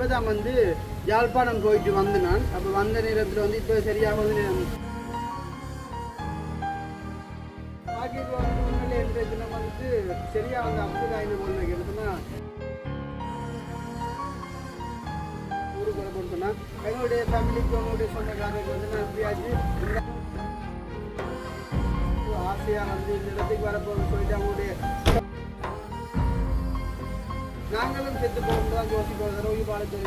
இப்போ தான் வந்து யாழ்ப்பாணம் போயிட்டு வந்து நான் அப்போ வந்த நேரத்தில் வந்து இப்போ சரியாக வந்து பாக்கெட் வந்து உண்மையிலே என்ற தினம் வந்து சரியாக வந்து 50,000 போல் வைக்கிறதுனா ஊருக்கு வர போன்னு சொன்னால் எங்களுடைய ஃபேமிலிக்கு அவங்களுடைய சொந்தக்காரருக்கு வந்து நான் எப்படியாச்சு ஆசையாக வந்து இந்த இடத்துக்கு வரப்போன்னு சொல்லிட்டு அவங்களுடைய நாங்களும் செத்து போகும்போது தான் யோசிப்போம் ரோகி பாலத்தை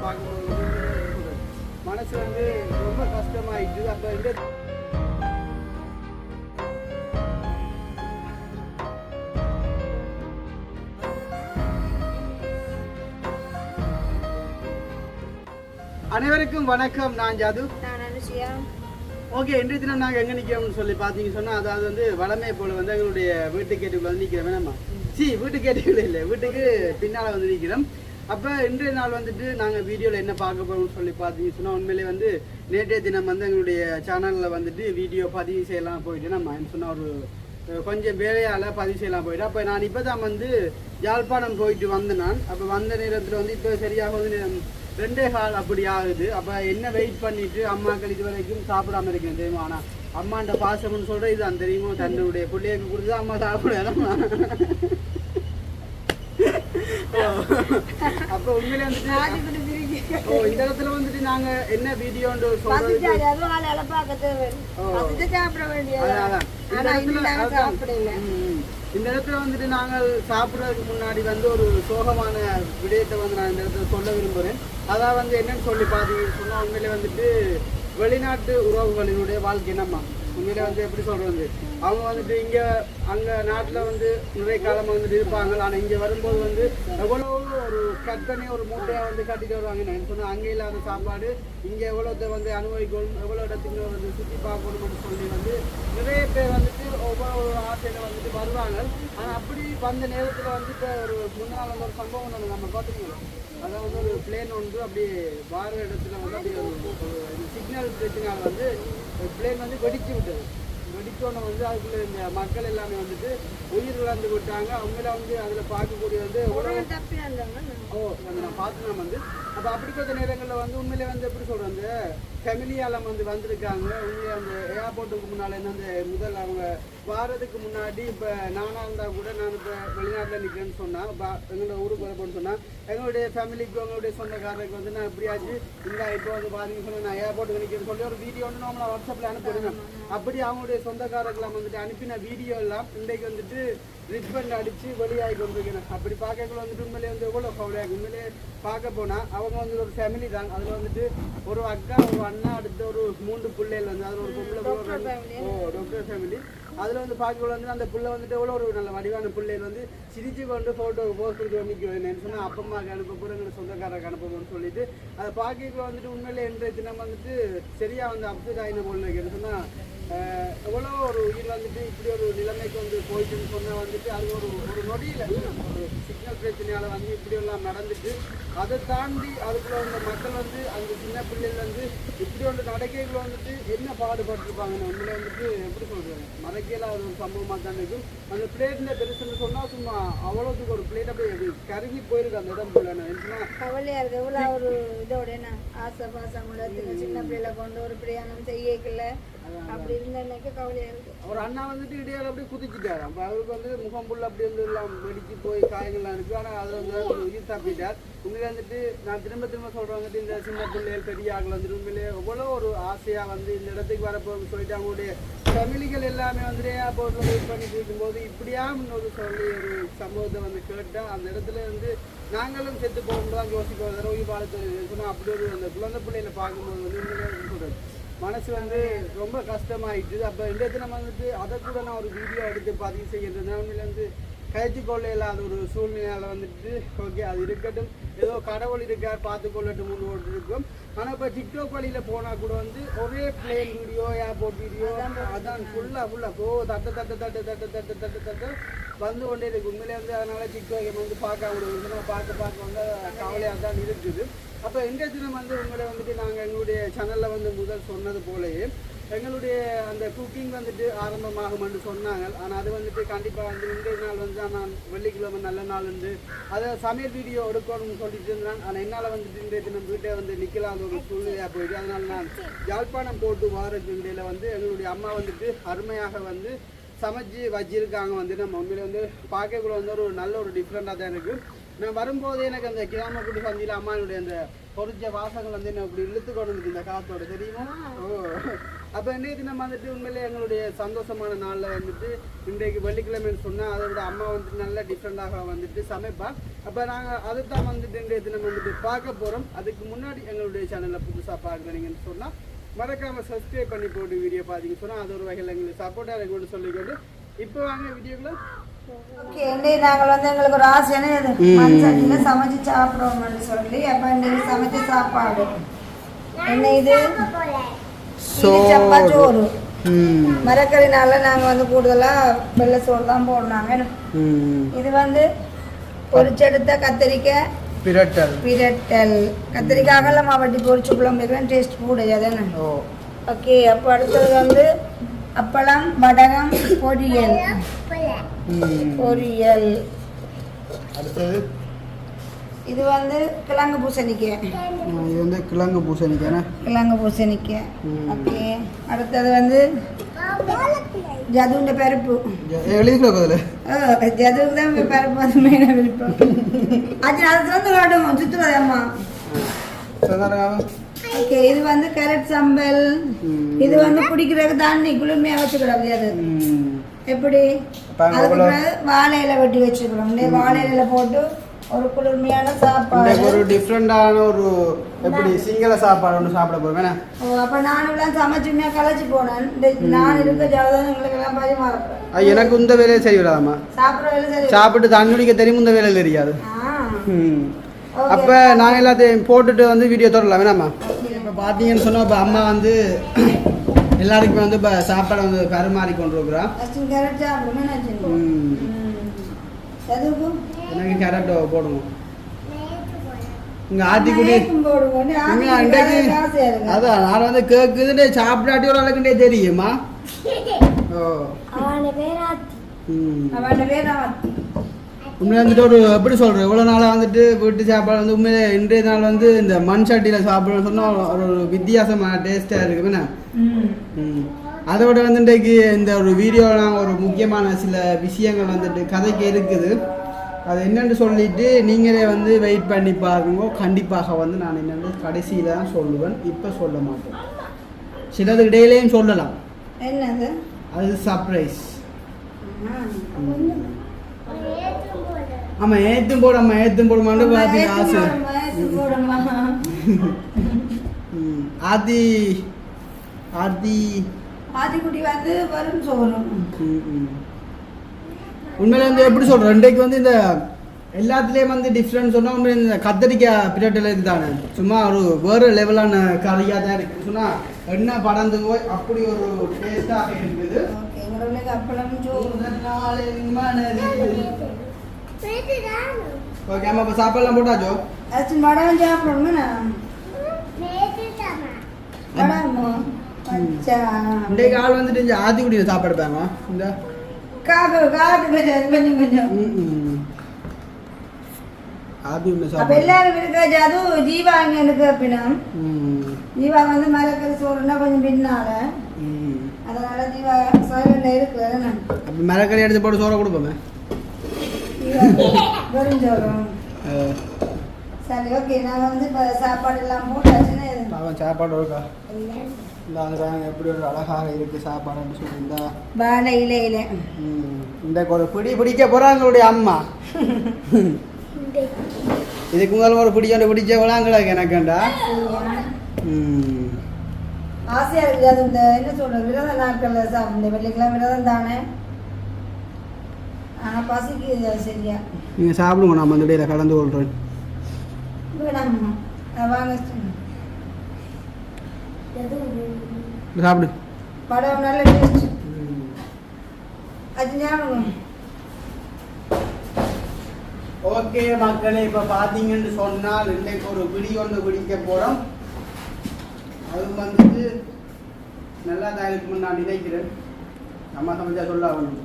பார்க்கும்போது மனசு வந்து ரொம்ப கஷ்டமாயிடுச்சு. அப்போ இந்த அனைவருக்கும் வணக்கம். நான் ஜாது. ஓகே, இன்றைய தினம் நாங்கள் எங்கே நிற்கிறோம்னு சொல்லி பார்த்தீங்கன்னு சொன்னால் அதாவது வந்து வளமை போல் வந்து எங்களுடைய வீட்டு கேட்டுக்குள்ள வந்து நிற்கிறோம். வேணாமா வீட்டு கேட்டுக்குள்ள இல்லை, வீட்டுக்கு பின்னால் வந்து நிற்கிறோம். அப்போ இன்றைய நாள் வந்துட்டு நாங்கள் வீடியோவில் என்ன பார்க்க போகிறோம்னு சொல்லி பார்த்தீங்கன்னு சொன்னால் உண்மையிலே வந்து நேற்றைய தினம் வந்து எங்களுடைய சேனலில் வந்துட்டு வீடியோ பதிவு செய்யலாம் போயிட்டு நம்ம சொன்னால் ஒரு கொஞ்சம் வேலையால் பதிவு செய்யலாம் போயிட்டு அப்போ நான் இப்போ தான் வந்து யாழ்ப்பாணம் போயிட்டு வந்தேன் நான். அப்போ வந்த நேரத்தில் வந்து இப்போ சரியாக வந்து 2:15 அப்படி ஆகுது. அப்போ என்ன வெயிட் பண்ணிட்டு அம்மாக்கள் இது வரைக்கும் சாப்பிடாம இருக்கேன் தெரியுமா. ஆனால் அம்மாண்ட பாசம்னு சொல்கிற இதுதான் தெரியுமோ, தன்னுடைய பிள்ளைக்கு கொடுத்து அம்மா சாப்பிடணும். அப்போ உண்மையிலே வந்துட்டு இந்த இடத்துல வந்துட்டு நாங்க என்ன வீடியோன்னு சொல்றது இந்த இடத்துல வந்துட்டு நாங்கள் சாப்பிட்றதுக்கு முன்னாடி வந்து ஒரு சோகமான விடயத்தை வந்து நான் இந்த இடத்துல சொல்ல விரும்புகிறேன். அதான் வந்து என்னன்னு சொல்லி பார்த்தீங்கன்னு சொன்னால் உண்மையிலே வந்துட்டு வெளிநாட்டு உறவுகளினுடைய வாழ்க்கை என்னம்மா உண்மையிலே வந்து எப்படி சொல்கிறது, அவங்க வந்துட்டு இங்கே அங்கே நாட்டில் வந்து நிறைய காலம் வந்துட்டு இருப்பாங்க. ஆனால் இங்கே வரும்போது வந்து எவ்வளோ ஒரு கட் பண்ணி ஒரு மூட்டையாக வந்து கட்டிட்டு வருவாங்க. நான் சொன்னால் அங்கே இல்லாத சாப்பாடு இங்கே எவ்வளோத்தை வந்து அனுபவிக்கணும், எவ்வளோ இடத்துக்கு வந்து சுற்றி பார்க்கணும்னு சொல்லி வந்து நிறைய பேர் வந்துட்டு ஒவ்வொரு ஆசையில் வந்துட்டு வருவாங்க. ஆனால் அப்படி வந்த நேரத்தில் வந்து இப்போ ஒரு முன்னாள் வந்து ஒரு சம்பவம் ஒன்று நம்ம பார்த்துக்கணும். அதாவது ஒரு பிளேன் ஒன்று அப்படி வார இடத்துல வந்து அப்படி ஒரு சிக்னல் பிரச்சனையால் வந்து பிளேன் வந்து வெடிச்சு விட்டது. வெடிச்சோன்னு வந்து அதுக்குள்ள இந்த மக்கள் எல்லாமே வந்துட்டு உயிர் இழந்து விட்டாங்க. அவங்கள வந்து அதில் பார்க்கக்கூடிய வந்து நான் பார்த்துனா வந்து அப்போ அப்படிப்பட்ட நேரங்களில் வந்து உண்மையிலே வந்து எப்படி சொல்கிறேன், அந்த ஃபேமிலியால் வந்து வந்திருக்காங்க. உண்மையை அந்த ஏர்போர்ட்டுக்கு முன்னால் என்ன அந்த முதல் அவங்க வாரத்துக்கு முன்னாடி இப்போ நானாக இருந்தால் கூட நான் இப்போ வெளிநாட்டில் நிற்கிறேன்னு சொன்னால் இப்போ எங்களோட ஊருக்கு வரப்போன்னு சொன்னால் எங்களுடைய ஃபேமிலிக்கு அவங்களுடைய சொந்தக்காரருக்கு வந்து நான் எப்படியாச்சு இந்த இப்போ வந்து பார்த்தீங்கன்னு சொன்னால் நான் ஏர்போர்ட்டுக்கு நிற்கிறேன்னு சொல்லி ஒரு வீடியோ வந்து நம்மளை வாட்ஸ்அப்பில் அனுப்பிடுவேன். அப்படி அவங்களுடைய சொந்தக்காரர்களாம் வந்துட்டு அனுப்பின வீடியோ எல்லாம் இன்றைக்கு வந்துட்டு ரிப்பண்ட் அடித்து வெளியாகி கொண்டிருக்கிறேன். அப்படி பார்க்கக்குள்ள வந்துட்டு உண்மையிலே வந்து எவ்வளோ கவலையாக உண்மையிலே பார்க்க போனால் அவங்க வந்து ஒரு ஃபேமிலி தான். அதில் வந்துட்டு ஒரு அக்கா ஒரு அண்ணா அடுத்த ஒரு 3 பிள்ளைகள் வந்து அதில் ஒரு பொம்பளை டாக்டர் ஃபேமிலி. அதில் வந்து பார்க்கக்குள்ள வந்து அந்த பிள்ளை வந்துட்டு எவ்வளோ ஒரு நல்ல வடிவான பிள்ளைகள் வந்து சிரிச்சு கொண்டு ஃபோட்டோ போஸ்ட் கொடுத்து நிற்கிறேன் சொன்னால் அப்பம்மாவுக்கு அனுப்ப போகிற எங்களை சொந்தக்காரருக்கு அனுப்பணும்னு சொல்லிட்டு அதை பார்க்கக்குள்ள வந்துட்டு உண்மையிலே இன்றைய தினம் வந்துட்டு சரியாக வந்து அப்செட் ஆகின போல் வைக்கிறேன் சொன்னால் எவ்வளோ ஒரு உயிர் வந்துட்டு இப்படி ஒரு நிலைமைக்கு வந்து போயிட்டுன்னு சொன்னால் வந்துட்டு அது ஒரு நொடியில் ஒரு சிக்னல் பிரச்சனையால் வந்து இப்படியெல்லாம் நடந்துட்டு அதை தாண்டி அதுக்குள்ள வந்த மக்கள் வந்து அந்த சின்ன பிள்ளைகள் வந்து இப்படி ஒன்று நடக்கைகளை வந்துட்டு என்ன பாடுபட்டுருப்பாங்கன்னு உண்மையிலே வந்துட்டு எப்படி சொல்கிறாங்க மறக்கையில் அது ஒரு சம்பவமாக தான் இருக்கும். அந்த பிளேட்டில் பெருசுன்னு சொன்னால் சும்மா அவ்வளோத்துக்கு ஒரு பிளேட் அப்படியே கருகி போயிருக்கு அந்த இடம் போல என்ன கவலையாக இருக்குது. எவ்வளோ ஒரு இதோட என்ன ஆசை பாசம் சின்ன பிள்ளைகளை கொண்டு ஒரு பிரயாணம் செய்யக்கல அப்படி இருந்தேன்னாக்க கவலையாக இருக்குது. ஒரு அண்ணா வந்துட்டு இடையால் அப்படியே குதிச்சுட்டார். அப்போ அவருக்கு வந்து முகம் புள்ள அப்படி வந்து எல்லாம் வெடிச்சு போய் காயங்கள்லாம் இருக்குது. ஆனால் அதில் வந்து உயிர் தப்பிட்டார். உண்மையிலே வந்துட்டு நான் திரும்ப சொல்கிறேன் வந்துட்டு இந்த சின்ன பிள்ளைகள் பெரிய ஆக்கள் வந்துட்டு உண்மையிலே எவ்வளோ ஒரு ஆசையாக வந்து இந்த இடத்துக்கு வரப்போன்னு சொல்லிட்டு அவங்களுடைய ஃபேமிலிகள் எல்லாமே வந்துட்டு ஏர்போர்ட்டில் வெயிட் பண்ணிட்டு இருக்கும்போது இப்படியா முன்னோரு சொல்லி ஒரு சம்பவத்தை வந்து கேட்டால் அந்த இடத்துல வந்து நாங்களும் செத்து போகும்போது தான் யோசிப்போம் ரோகி பாலத்தை சொன்னால் அப்படி ஒரு அந்த குழந்தை பிள்ளைகளை பார்க்கும்போது வந்து உண்மையிலே சொல்கிறது மனசு வந்து ரொம்ப கஷ்டமாயிடுது. அப்போ இந்த தினம் வந்துட்டு அதை கூட நான் ஒரு வீடியோ எடுத்து பதிவு செய்கிறது உண்மையில வந்து கழிச்சு கொள்ள இல்லாத ஒரு சூழ்நிலையால் வந்துட்டு ஓகே அது இருக்கட்டும், ஏதோ கடவுள் இருக்கார் பார்த்து கொள்ளட்டும் முன்னோட்டு இருக்கும். ஆனால் இப்போ டிக்டாக் வழியில் போனால் கூட வந்து ஒரே பிளேன் வீடியோ ஏர்போர்ட் வீடியோ அதான் ஃபுல்லாக தட்டு வந்து கொண்டே இருக்கு. உண்மையிலே வந்து அதனால் டிக்டாக் வந்து பார்க்க முடியும் பார்க்க வந்து கவலையாக தான் இருக்குது. அப்போ இந்த தினம் வந்து உங்களை வந்துட்டு நாங்கள் எங்களுடைய சேனலில் வந்து முதல் சொன்னது போலயே எங்களுடைய அந்த குக்கிங் வந்துட்டு ஆரம்பமாகும் என்று சொன்னாங்க. ஆனால் அது வந்துட்டு கண்டிப்பாக வந்து இன்றைய நாள் வந்து நான் வெள்ளிக்கிழமை நல்ல நாள் உண்டு அதை சமையல் வீடியோ எடுக்கணும்னு சொல்லிட்டு இருந்தேன். ஆனால் என்னால் வந்துட்டு இன்றைய தினம் வீட்டை வந்து நிற்கலாத ஒரு சூழ்நிலையாக போயிடுது. அதனால் நான் யாழ்ப்பாணம் போட்டு வாரத்தின் வந்து எங்களுடைய அம்மா வந்துட்டு அருமையாக வந்து சமைச்சு வச்சிருக்காங்க. வந்து நம்ம உண்மையில வந்து பார்க்கக்குள்ள வந்து ஒரு நல்ல ஒரு டிஃப்ரெண்டாக தான் இருக்குது. நான் வரும்போது எனக்கு அந்த கிராமக்குடி சந்தியில் அம்மானுடைய அந்த பொறிச்ச வாசங்கள் வந்து என்ன அப்படி இழுத்து கொண்டு வந்து இந்த காத்தோட தெரியுமா. அப்போ இன்றைக்கு நம்ம வந்துட்டு உண்மையிலே எங்களுடைய சந்தோஷமான நாளில் வந்துட்டு இன்றைக்கு வெள்ளிக்கிழமைன்னு சொன்னால் அதை விட அம்மா வந்துட்டு நல்ல டிஃப்ரெண்டாக வந்துட்டு சமைப்பாள். அப்போ நாங்கள் அதை தான் வந்துட்டு இன்றைய தினம் வந்துட்டு பார்க்க போகிறோம். அதுக்கு முன்னாடி எங்களுடைய சேனலில் புதுசாக பார்க்குறீங்கன்னு சொன்னால் மறக்காமல் சப்ஸ்கிரைப் பண்ணி போட்டு வீடியோ பார்த்தீங்கன்னு சொன்னால் அது ஒரு வகையில் எங்களுக்கு சப்போர்ட்டாக இருக்குன்னு சொல்லிக்கொண்டு இப்போ வாங்க வீடியோக்குள்ள. ஓகே, இன்னைக்கு நாங்கள் வந்து எங்களுக்கு ஒரு ஆசையான மண் சட்டியில் சமைச்சு சாப்பிடுவோம்னு சொல்லி அப்போ இன்னைக்கு சமைச்ச சாப்பாடு என்ன இது சப்பா சோறு. மரக்கறினால நாங்கள் வந்து கூடுதலாக வெள்ளை சோறு தான் போடுறாங்க. இது வந்து பொரிச்செடுத்த கத்திரிக்காய் பிரட்டல் கத்திரிக்காய் அகலமாக வட்டி பொரிச்சு குழம்பு டேஸ்ட் கூட அதானே. ஓகே, அப்போ அடுத்தது வந்து அப்பளம் வடகம் பொரியல். அடுத்தது இது வந்து கிழங்கு பூசணிக்காய். இது வந்து கிழங்கு பூசணிக்காய். ஓகே, அடுத்தது வந்து ஜதுண்ட பருப்பு. ஜதுக்கு தான் பருப்பு வந்து மெயினாக விருப்பம். அது வந்து காட்டும் சுற்றுலாதம்மா. ஓகே, இது வந்து கேரட் சம்பல். இது வந்து குடிக்கிறதுக்கு தண்ணி குளிர்மையாக வச்சுக்கூடாது. அது எப்படி அதுக்கு வாழை இலை வெட்டி வச்சுக்கிறோம். வாழை இலையில போட்டு ஒரு குளிர்மையான சாப்பாடு, ஒரு டிஃப்ரெண்டான ஒரு எப்படி சிங்கள சாப்பாடு ஒன்று சாப்பிட போவேன். அப்போ நானும் சமைச்சுமே கலைச்சி போனேன். நான் இருக்க ஜாதான் எங்களுக்கு எல்லாம் பரிமாறேன். எனக்கு இந்த வேலையை சரி விடாமா சாப்பிட்ற வேலை சரி சாப்பிட்டு தண்ணி குடிக்க தெரியும். இந்த வேலையில் தெரியாது. அப்போ நாங்கள் எல்லாத்தையும் போட்டுட்டு வந்து வீடியோ தொடரலாம் வேணாம்மா. இப்போ பார்த்தீங்கன்னு சொன்னால் இப்போ அம்மா வந்து எல்லாருக்குமே வந்து இப்போ சாப்பாடு வந்து பரிமாறி கொண்டு இருக்கிறோம். எனக்கு கேரட் போடுவோம். இங்கே ஆத்திக்குடி அதான் நான் வந்து கேட்குதுன்னு சாப்பிடாட்டி ஒரு அளவுக்குண்டே தெரியுமா. உண்மையாக வந்துட்டு ஒரு எப்படி சொல்கிறேன், இவ்வளோ நாளாக வந்துட்டு வீட்டு சாப்பாடு வந்து உண்மையிலே இன்றைய நாள் வந்து இந்த மண் சட்டியில் சாப்பிடணும்னு சொன்னால் ஒரு வித்தியாசமான டேஸ்ட்டாக இருக்குதுண்ணே. அதோட வந்து இன்றைக்கு இந்த ஒரு வீடியோலாம் ஒரு முக்கியமான சில விஷயங்கள் வந்துட்டு கதைக்கு இருக்குது. அது என்னென்னு சொல்லிட்டு நீங்களே வந்து வெயிட் பண்ணி பாருங்க. கண்டிப்பாக வந்து நான் என்னென்னு கடைசியில் தான் சொல்லுவேன், இப்போ சொல்ல மாட்டேன். சிலது இடையிலேயும் சொல்லலாம். என்னது அது சர்ப்ரைஸ். ஆமாம், ஏற்றும் போடுமான்னு பார்த்து ஆசை. ஆதிக்குடி வந்து வரும் சோறும். உண்மையில வந்து எப்படி சொல்கிறேன், இன்றைக்கு வந்து இந்த எல்லாத்துலேயும் வந்து டிஃப்ரெண்ட் சொன்னால் உண்மையில இந்த கத்திரிக்காய் பிரட்டல் இதுதானே சும்மா ஒரு வேறு லெவலான கறியாக தான் இருக்குது. சொன்னால் என்ன படந்து போய் அப்படி ஒரு டேஸ்ட்டாக இருக்குது. ஓகே, ஆமாம். இப்போ சாப்பாடுலாம் போட்டாச்சோ? வடகம் சாப்பிடணும்னா இன்றைக்கு ஆள் வந்துட்டு இந்த ஆத்திக்குடியில் சாப்பாடு பாங்க இந்த எல்லாரும் இருக்காச்சு. அதுவும் ஜீவா அங்கே இருக்கு அப்படின்னா ஜீவா வந்து மரக்கறி சோறுனா கொஞ்சம் பின்னால அதனால ஜீவா சோறுல இருக்கு. மரக்கறி எடுத்து போட்டு சோறை கொடுப்போமே வெறும் சோறும். சரி, ஓகே, நாங்கள் வந்து இப்போ சாப்பாடு எல்லாம் போட்டாச்சுன்னா அவன் சாப்பாடு இருக்கா இந்த அந்த எப்படி ஒரு அழகாக இருக்குது சாப்பாடுன்னு சொல்லியிருந்தா வாழை இலையில இந்த ஒரு பிடிக்க போகிறாங்களுடைய அம்மா. இதுக்கு முதல்ல ஒரு பிடிச்ச விளாங்கடா எனக்குண்டா ஆசையாக இருக்குது. அது இந்த என்ன சொல்கிறது விரத நாட்களில் சாப்பிட வெள்ளிக்கிழமை விரதம் தானே. ஆனால் பசிக்கு சரியா நீங்கள் சாப்பிடுங்க, நான் அந்த இடையில கலந்து கொள்கிறேன். வேணாம்மா வாங்க சாப்பிடு. படம் நல்ல டேஸ்ட். அது ஞாபகம். ஓகே மக்களே, இப்போ பார்த்தீங்கன்னு சொன்னால் இன்றைக்கு ஒரு பிடி ஒன்று பிடிக்க போகிறோம். அது வந்துட்டு நல்லா தான் இருக்கும்னு நான் நினைக்கிறேன். அம்மா சமைச்சா சொல்ல ஆகணும்.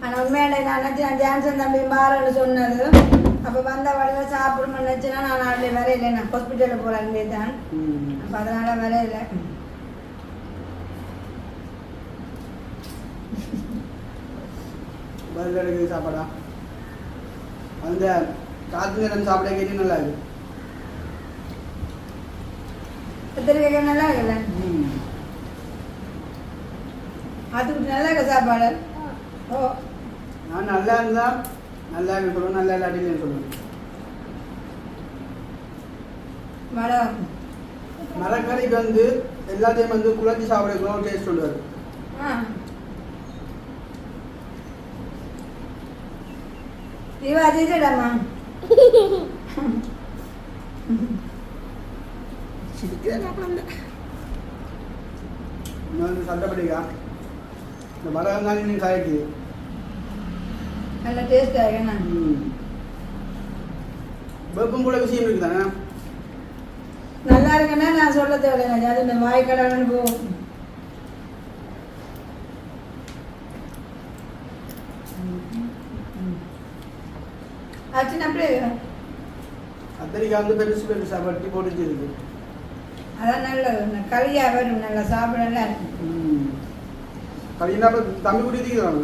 ஆனால் உண்மையான நான் நினச்சேன் ஜான்சன் தம்பி மாறன்னு சொன்னது. அப்போ வந்த வழியில் சாப்பிடணும்னு நினச்சேன்னா நான் நாட்டில் வரையில நான் ஹாஸ்பிட்டலுக்கு போகிறேன் தான். அப்போ அதனால் வரையில பதில் எடுக்குது சாப்பாடா அந்த காற்று நேரம் சாப்பிட கேட்டு நல்லா இருக்கு. கத்திரிக்காய் நல்லா இருக்குல்ல, அதுக்கு நல்லா இருக்க சாப்பாடு. ஓ நான் நல்லா இருந்தா நல்லா இருக்கு சொல்லுவேன், நல்லா இல்லாட்டின்னு சொல்லுவேன். மரக்கறிக்கு வந்து எல்லாத்தையும் வந்து குழச்சி சாப்பிடக்கூட டேஸ்ட் சொல்லுவார். இவாதிடமா சட்டப்படிக்கா இந்த மரம் தான் நீங்கள் காய்க்கு நல்ல டேஸ்ட் ஆகுண்ணா. வெப்பம் கூட விஷயம் இருக்குதானே. நல்லா இருக்குன்னா நான் சொல்ல தேவையில்லை, அது இந்த வாய்க்கடன்னு போகும். கத்திரிக்காய் வந்து பெருசு பெருசா வட்டி போட்டு இருக்கு. அதான் நல்லது, களியா வரும், நல்லா சாப்பிடலாம் இருக்கும். களினா தம்பி குடிக்கிறாங்க.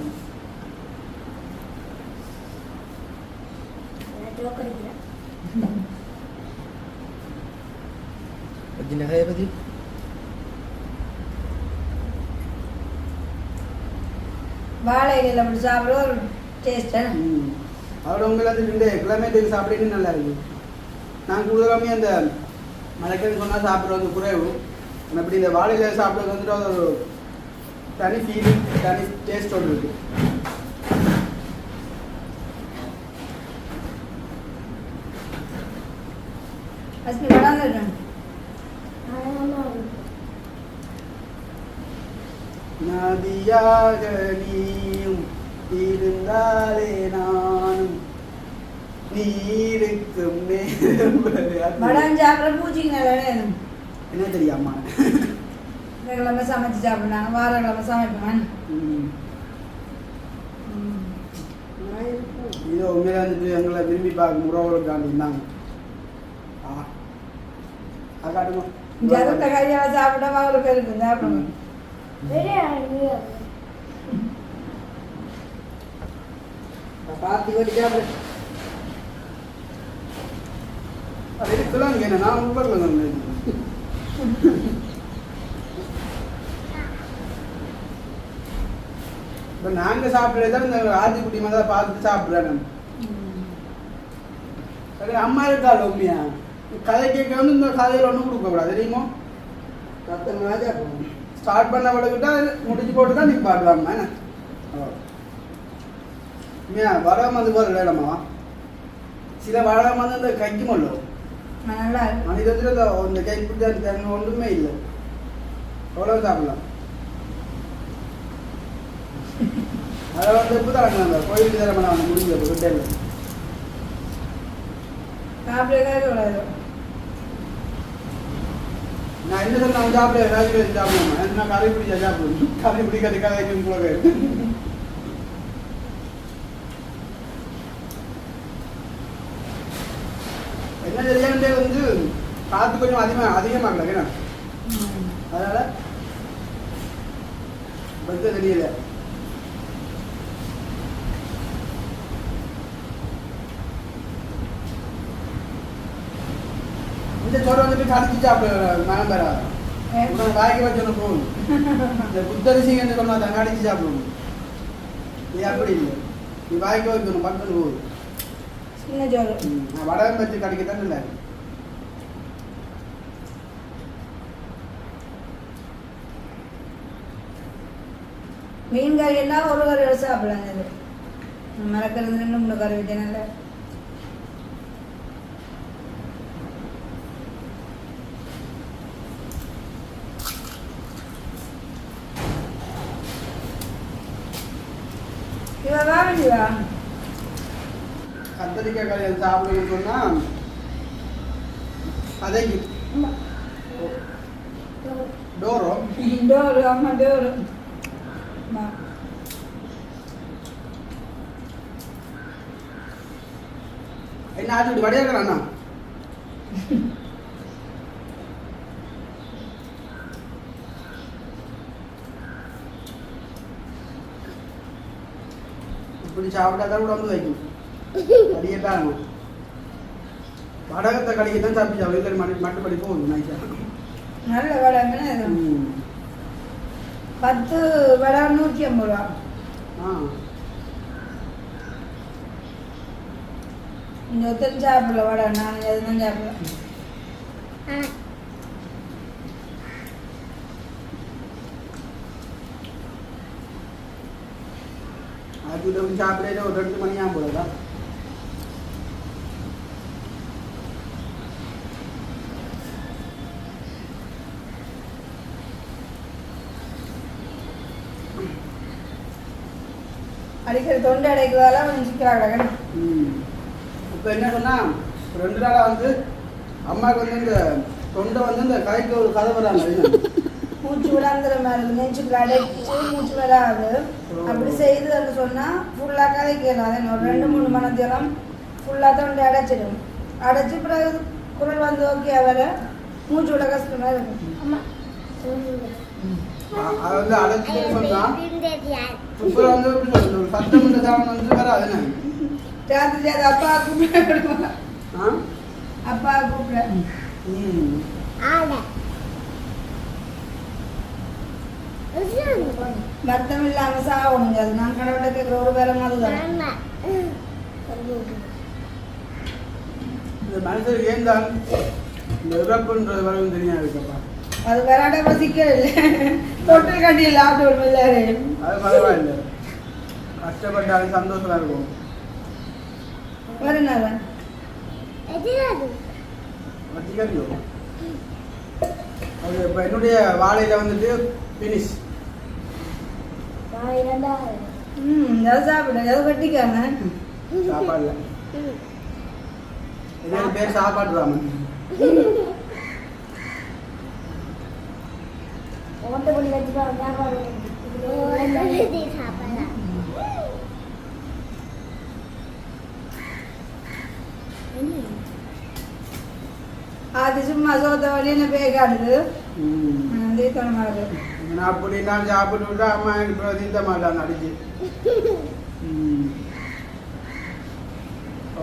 வாழை இலையில அப்படி சாப்பிட ஒரு டேஸ்ட். அதோட உங்களை வந்து 2 கிலோமீட்டருக்கு சாப்பிட்டீங்கன்னு நல்லா இருக்கு. நான் கூடுதலாமே அந்த மலைக்கறி சொன்னால் சாப்பிட்றது குறைவு. அப்படி இந்த வாழையில சாப்பிட்றது வந்துட்டு அது ஒரு தனி ஃபீலிங், தனி டேஸ்டோடு இருக்கு. நதியாக நீயும் இருந்தாலே நானும் நீருக்கும் என்ன தெரியாமா கிழமை சமைச்சு சாப்பிடுறாங்க, வாரக்கிழமை சமைப்பேன். இதோ உண்மையில வந்துட்டு எங்களை விரும்பி பார்க்க முறவுக்காண்டிருந்தாங்க. கையால் சாப்பிட்டா அவங்களுக்கு இருக்கு சாப்பிடணும். பார்த்து கொட்டிக்காது அது இருக்கலாம். என்ன நான் உட்படல இப்போ நாங்கள் சாப்பிட்றதான் இந்த ஆதிக்குட்டி மாதிரி பார்த்துட்டு சாப்பிட்றேன். நான் அம்மா இருக்காள் உண்மையா கதை கேட்க வந்து இந்த கதையில் ஒன்றும் கொடுக்கக்கூடாது தெரியுமோ. ஸ்டார்ட் பண்ண விடக்கிட்டா முடிச்சு போட்டு தான் நீங்கள் பாடுவாங்க. உண்மையா வராம வந்து போகிற இடமா சில வராம வந்து இந்த கைக்கு மல்லும் மனிதத்தில் இந்த கை பிடிச்சி தங்க ஒன்றுமே இல்லை. அவ்வளோ சாப்பிடலாம். அதை வந்து எப்போ தான் அந்த கோயிலுக்கு தர பண்ண முடிஞ்ச ஹோட்டலில் நான் என்ன சொன்ன நான் சாப்பிட ஏதாவது சாப்பிடுவேன். நான் கரை பிடிச்சா சாப்பிடுவேன். கரை பிடிக்கிறதுக்காக கூட என்ன தெரியாண்டே வந்து காற்று கொஞ்சம் அதிகமாகல அதனால வந்து தெரியல. இந்த சோறு வந்துட்டு கடிச்சு சாப்பிட மனம் பெறாது. வாய்க்கு வச்சோன்னு போகணும். இந்த புத்தரிசிங்கன்னு சொன்னா தான் கடிச்சு சாப்பிடணும். நீ அப்படி இல்லை, நீ வாய்க்கு வைக்கணும் பக்கத்து போகுது. வடகம் வச்சு கடிக்கத்தான் இல்லை. மீன் கறி எல்லாம் ஒரு கறி சாப்பிடலாம். மரக்கறி 2-3 கறி வைக்கணும்ல. கத்திரிக்காய் கறி சாப்பிடணும்னு சொன்னா அதை டோரோ டோரு அம்மா டோரு என்ன ஆச்சு வடையா இருக்கிறாண்ணா இப்படி சாப்பிட்டாதான் கூட வந்து வைக்கும் கடியட்டாங்க வடகத்தை கடிக்க தான் சாப்பிட்டு சாப்பிட்டு மட்டுப்படி போகும் நைஸா நல்ல வடை 10 வடை 150 ரூபா இந்த ஒத்தன் சாப்பிடல வடை நான் எதுவும் சாப்பிடல அது சாப்பிட ஒரு 2 மணி ஆகும் போலதான் அடிக்கிற தொண்டை அடைக்கிறதால கொஞ்சம் சிக்கலாக இப்போ என்ன சொன்னா 2 நாளா வந்து அம்மாவுக்கு வந்து இந்த தொண்டை வந்து இந்த கைக்கு ஒரு கதை வராங்க மூச்சு விடாந்துற மாதிரி நெஞ்சுக்குள்ள அடைச்சு மூச்சு வராது அப்படி செய்து சொன்னா ஃபுல்லாக கதைக்கலாம் அது ஒரு 2-3 மணி நேரம் ஃபுல்லாக தொண்டை அடைச்சிடும் அடைச்சி பிறகு குரல் வந்து ஓகே வர மூச்சு விட கஷ்டமாக இருக்கும் அம்மா அது வந்து அடைச்சி சொன்னா இப்போ வந்து சத்தம் இந்த சாதம் வந்து வராது ராத்திரி அது அப்பா கூப்பிட அப்பா கூப்பிட வருத்தம் இல்லாம சாகணும் அது நான் கடவுளை கேட்கிற ஒரு பேரம் அதுதான் இந்த மனுஷன் ஏன் தான் இந்த இறப்புன்றது வரவும் தெரியாது இருக்கப்பா அது வராட பசிக்கவே இல்லை தொட்டில் கட்டி லாப்டாப் எல்லாரு அது பரவாயில்லை கஷ்டப்பட்டாலும் சந்தோஷமா இருக்கும் வருனாரா வச்சிக்கோ அது இப்போ என்னுடைய வாழையில வந்துட்டு ஃபினிஷ் எதாவது சாப்பிடு எதாவது கட்டிக்காம சாப்பாடுல என்னோட பேர் சாப்பாடு ராமன் அது சும்மா சோத்த வழியில பேய் காட்டுது தீத்தனமாக நான் அப்படி நான் சாப்பிட்டு விட்டா அம்மா எனக்கு தீர்த்த மாட்டான் அடிச்சு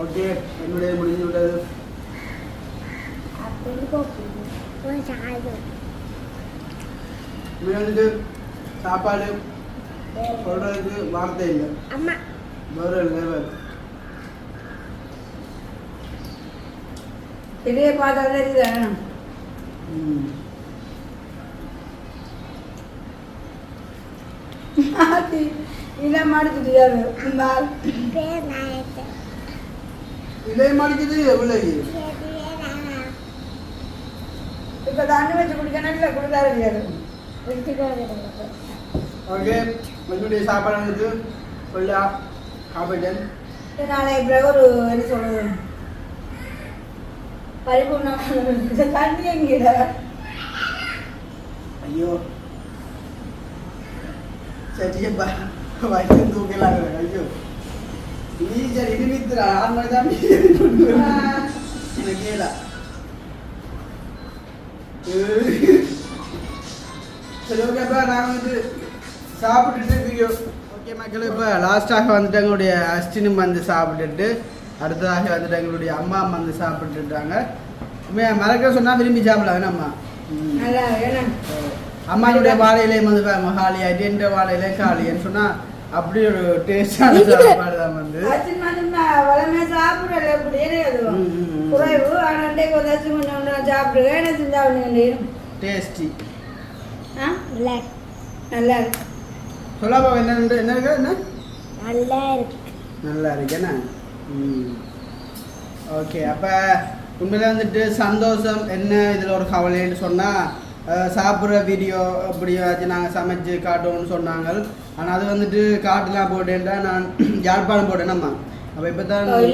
ஓகே என்னுடைய முடிஞ்சு விட்டது வந்துட்டு சாப்பாடு சொல்றதுக்கு வார்த்தை இல்லை வேற லெவல் இதே பார்த்தா தெரியுதா இலை மாடிக்குது இலை மாடிக்குது எவ்வளவு இப்ப தண்ணி வச்சு குடிக்கணும் இல்லை குடிக்காரு இல்லையாது ஓகே என்னுடைய சாப்பாடு வந்துட்டு சொல்லா காப்பிட்டேன் நாளைக்கு பிறகு ஒரு என்ன சொல்றது பரிபூர்ண தண்ணி எங்கிட ஐயோ சரியப்பா வயிற்று தூக்கலாம் ஐயோ நீ சரி இது வித்துறா 6 மணி தான் எனக்கு கேளா சரி ஓகேப்பா நான் வந்து சாப்பிட்டுட்டு வீடியோ ஓகே மக்கள் இப்போ லாஸ்ட்டாக வந்துட்டு எங்களுடைய அஸ்டினும் வந்து சாப்பிட்டுட்டு அடுத்ததாக வந்துட்டு எங்களுடைய அம்மா வந்து சாப்பிட்டுட்டாங்க மறக்க சொன்னால் விரும்பி சாப்பிடலாம் அம்மா அம்மாவுடைய வாழையிலே வந்து காலி ஆகிட்டு என்ற வாழையிலே காலின்னு சொன்னால் அப்படி ஒரு டேஸ்டான சாப்பாடு தான் வந்து வளமே சாப்பிடல குறைவு ஆனால் கொஞ்சம் சாப்பிடுங்க என்ன செஞ்சா டேஸ்டி நல்லா இருக்கு சொல்லாப்பா என்ன என்ன இருக்கு என்ன நல்லா இருக்கு என்ன ஓகே அப்போ உண்மையில வந்துட்டு சந்தோஷம் என்ன இதில் ஒரு கவலைன்னு சொன்னால் சாப்பிட்ற வீடியோ எப்படியாச்சும் நாங்கள் சமைச்சு காட்டுவோம்னு சொன்னாங்க ஆனால் அது வந்துட்டு காட்டுலாம் போட்டேன்டா நான் யாழ்ப்பாணம் போட்டேனம்மா அப்போ இப்போ தான் அது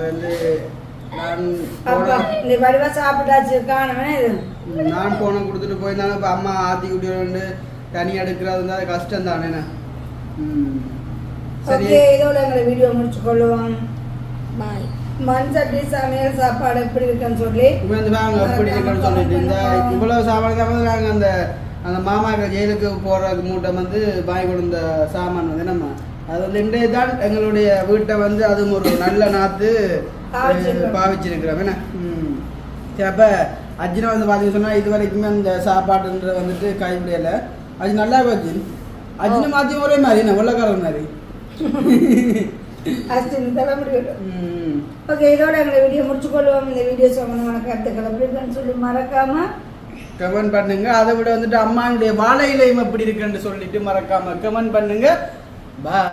வந்து நான் வடிவா சாப்பிட்டாச்சு காணுமே நான் போன கொடுத்துட்டு போயிருந்தாலும் இப்போ அம்மா ஆற்றி கூட்டி தனி எடுக்கிறது தான் கஷ்டம் தானே. சரி, ஓகே, இதோட எங்களை வீடியோ முடிச்சுக்கொள்ளுவோம். பாய். மண் சட்டி சமையல் சாப்பாடு எப்படி இருக்குன்னு சொல்லி வாங்க எப்படி இருக்குன்னு சொல்லிட்டு இந்த இவ்வளவு சாப்பாடு தான் நாங்கள் அந்த மாமாக்கள் ஜெயிலுக்கு போடுறதுக்கு மூட்டை வந்து வாங்கி கொடுத்த சாமான் வந்து நம்ம அது வந்து இன்றைய தான் எங்களுடைய வீட்டை வந்து அதுவும் ஒரு நல்ல நாற்று பாவிச்சிருக்கிறோம் என்ன. சரி, அப்போ அஜினை வந்து பார்த்தீங்க சொன்னால் இது வரைக்குமே அந்த சாப்பாடுன்ற வந்துட்டு கைவிடையில அது நல்லா போச்சு. அஜினை மாற்றி ஒரே மாதிரி என்ன வெள்ளக்காரன் மாதிரி. ஓகே, இதோட எங்களை வீடியோ முடிச்சுக்கொள்வோம். இந்த வீடியோ சம்பந்தமான கருத்துக்களை எப்படி இருக்குன்னு சொல்லி மறக்காம கமெண்ட் பண்ணுங்க. அதை விட வந்துட்டு அம்மாவுடைய வாழை இலையும் எப்படி இருக்குன்னு சொல்லிட்டு மறக்காம கமெண்ட் பண்ணுங்க. பாய்.